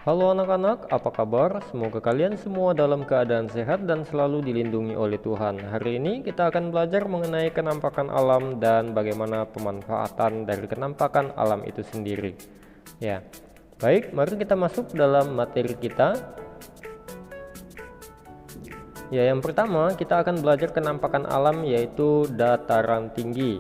Halo anak-anak, apa kabar? Semoga kalian semua dalam keadaan sehat dan selalu dilindungi oleh Tuhan. Hari ini kita akan belajar mengenai kenampakan alam dan bagaimana pemanfaatan dari kenampakan alam itu sendiri. Ya, baik, mari kita masuk dalam materi kita. Ya, yang pertama kita akan belajar kenampakan alam yaitu dataran tinggi.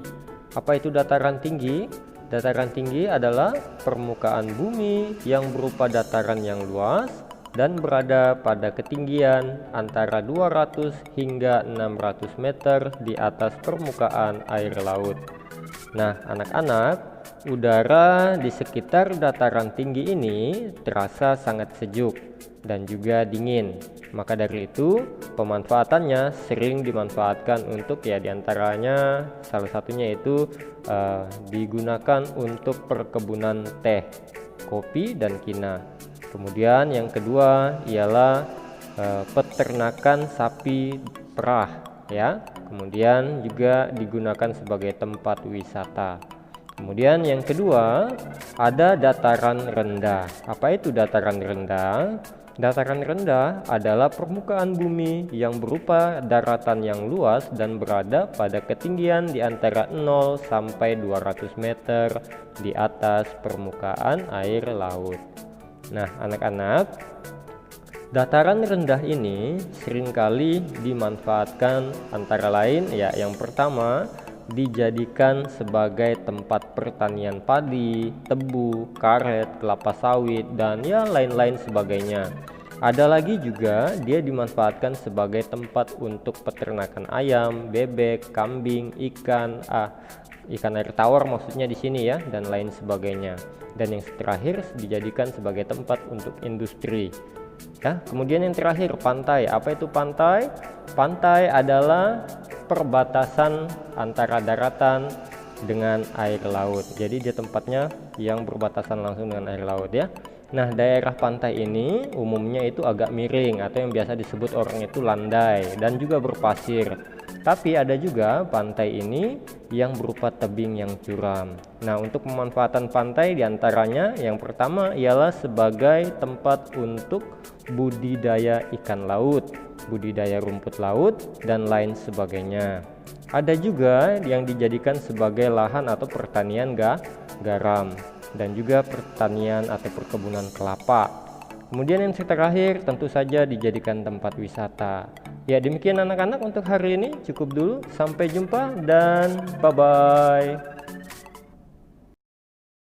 Apa itu dataran tinggi? Dataran tinggi adalah permukaan bumi yang berupa dataran yang luas dan berada pada ketinggian antara 200 hingga 600 meter di atas permukaan air laut. Nah, anak-anak, udara di sekitar dataran tinggi ini terasa sangat sejuk dan juga dingin. Maka dari itu, pemanfaatannya sering dimanfaatkan untuk diantaranya salah satunya itu digunakan untuk perkebunan teh, kopi, dan kina. Kemudian yang kedua ialah peternakan sapi perah, ya. Kemudian juga digunakan sebagai tempat wisata. Kemudian yang kedua ada dataran rendah. Apa itu dataran rendah? Dataran rendah adalah permukaan bumi yang berupa daratan yang luas dan berada pada ketinggian di antara 0 sampai 200 meter di atas permukaan air laut. Nah, anak-anak, dataran rendah ini seringkali dimanfaatkan antara lain yang pertama dijadikan sebagai tempat pertanian padi, tebu, karet, kelapa sawit, dan lain-lain sebagainya. Ada lagi juga dia dimanfaatkan sebagai tempat untuk peternakan ayam, bebek, kambing, ikan air tawar maksudnya di sini ya, dan lain sebagainya. Dan yang terakhir dijadikan sebagai tempat untuk industri. Ya, kemudian yang terakhir pantai. Apa itu pantai? Pantai adalah perbatasan antara daratan dengan air laut. Jadi dia tempatnya yang berbatasan langsung dengan air laut ya. Nah, daerah pantai ini umumnya itu agak miring atau yang biasa disebut orang itu landai dan juga berpasir. Tapi ada juga pantai ini yang berupa tebing yang curam. Nah, untuk pemanfaatan pantai diantaranya yang pertama ialah sebagai tempat untuk budidaya ikan laut, budidaya rumput laut, dan lain sebagainya. Ada juga yang dijadikan sebagai lahan atau pertanian garam dan juga pertanian atau perkebunan kelapa. Kemudian yang terakhir tentu saja dijadikan tempat wisata. Ya, demikian anak-anak untuk hari ini, cukup dulu. Sampai jumpa dan bye-bye.